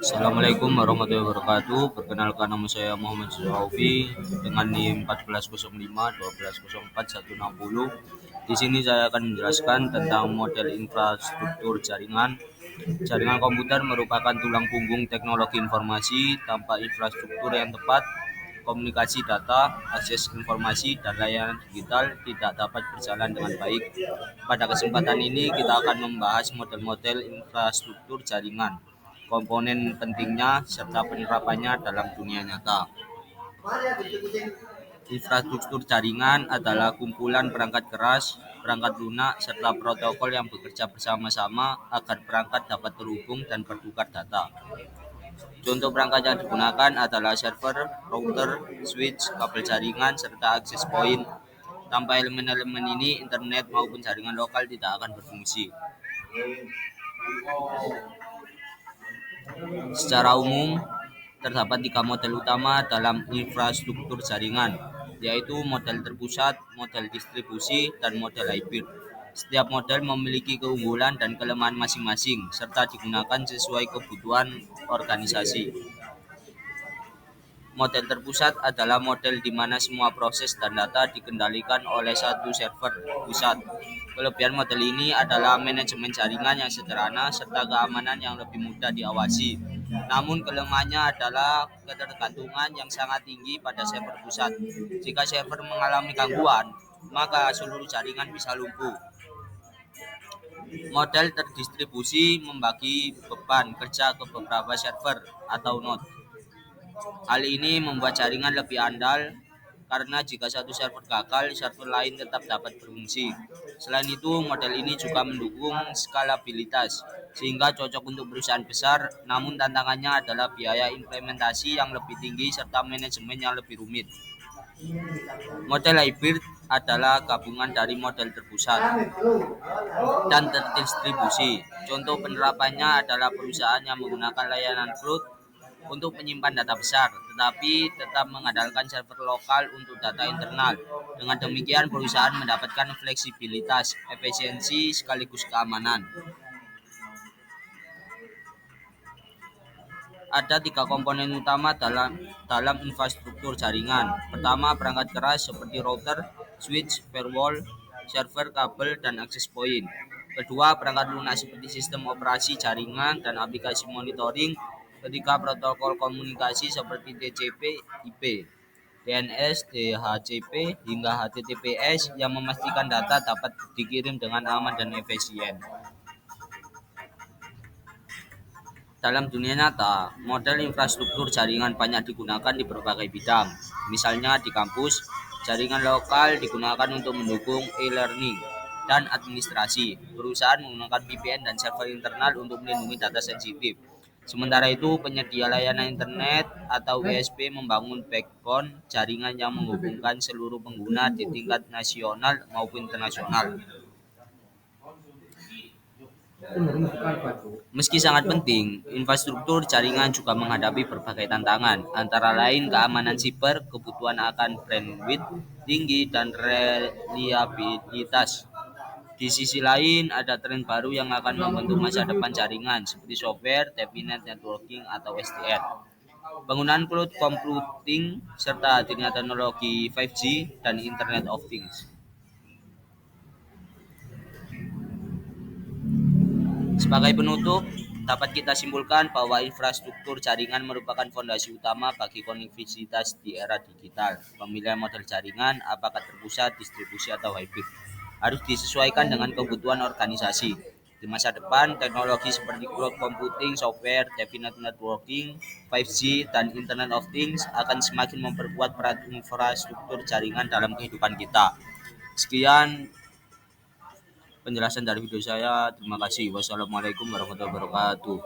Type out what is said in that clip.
Assalamualaikum warahmatullahi wabarakatuh. Perkenalkan, nama saya Muhammad Zuraufi dengan NIM 1405 160 Di sini saya akan menjelaskan tentang model infrastruktur jaringan. Jaringan komputer merupakan tulang punggung teknologi informasi. Tanpa infrastruktur yang tepat, komunikasi data, akses informasi, dan layanan digital tidak dapat berjalan dengan baik. Pada kesempatan ini kita akan membahas model-model infrastruktur jaringan, komponen pentingnya, serta penerapannya dalam dunia nyata. Infrastruktur jaringan adalah kumpulan perangkat keras, perangkat lunak, serta protokol yang bekerja bersama-sama agar perangkat dapat terhubung dan bertukar data. Contoh perangkat yang digunakan adalah server, router, switch, kabel jaringan, serta access point. Tanpa elemen-elemen ini, internet maupun jaringan lokal tidak akan berfungsi. Secara umum, terdapat tiga model utama dalam infrastruktur jaringan, yaitu model terpusat, model distribusi, dan model hybrid. Setiap model memiliki keunggulan dan kelemahan masing-masing, serta digunakan sesuai kebutuhan organisasi. Model terpusat adalah model di mana semua proses dan data dikendalikan oleh satu server pusat. Kelebihan model ini adalah manajemen jaringan yang sederhana serta keamanan yang lebih mudah diawasi. Namun kelemahannya adalah ketergantungan yang sangat tinggi pada server pusat. Jika server mengalami gangguan, maka seluruh jaringan bisa lumpuh. Model terdistribusi membagi beban kerja ke beberapa server atau node. Hal ini membuat jaringan lebih andal karena jika satu server gagal, server lain tetap dapat berfungsi. Selain itu, model ini juga mendukung skalabilitas sehingga cocok untuk perusahaan besar, namun tantangannya adalah biaya implementasi yang lebih tinggi serta manajemen yang lebih rumit. Model hybrid adalah gabungan dari model terpusat dan terdistribusi. Contoh penerapannya adalah perusahaan yang menggunakan layanan cloud untuk menyimpan data besar, tetapi tetap mengandalkan server lokal untuk data internal. Dengan demikian, perusahaan mendapatkan fleksibilitas, efisiensi, sekaligus keamanan. Ada tiga komponen utama dalam infrastruktur jaringan. Pertama, perangkat keras seperti router, switch, firewall, server, kabel, dan access point. Kedua, perangkat lunak seperti sistem operasi jaringan dan aplikasi monitoring. Ketiga, protokol komunikasi seperti TCP, IP, DNS, DHCP, hingga HTTPS yang memastikan data dapat dikirim dengan aman dan efisien. Dalam dunia nyata, model infrastruktur jaringan banyak digunakan di berbagai bidang. Misalnya di kampus, jaringan lokal digunakan untuk mendukung e-learning dan administrasi. Perusahaan menggunakan VPN dan server internal untuk melindungi data sensitif. Sementara itu, penyedia layanan internet atau ISP membangun backbone jaringan yang menghubungkan seluruh pengguna di tingkat nasional maupun internasional. Meski sangat penting, infrastruktur jaringan juga menghadapi berbagai tantangan, antara lain keamanan siber, kebutuhan akan bandwidth tinggi, dan reliabilitas. Di sisi lain, ada tren baru yang akan membentuk masa depan jaringan, seperti software, definite networking, atau SDN. Penggunaan cloud computing, serta hadirnya teknologi 5G dan Internet of Things. Sebagai penutup, dapat kita simpulkan bahwa infrastruktur jaringan merupakan fondasi utama bagi konektivitas di era digital. Pemilihan model jaringan, apakah terpusat, distribusi, atau hybrid, harus disesuaikan dengan kebutuhan organisasi. Di masa depan, teknologi seperti cloud computing, software, definite networking, 5G, dan Internet of Things akan semakin memperkuat peran infrastruktur jaringan dalam kehidupan kita. Sekian penjelasan dari video saya. Terima kasih. Wassalamualaikum warahmatullahi wabarakatuh.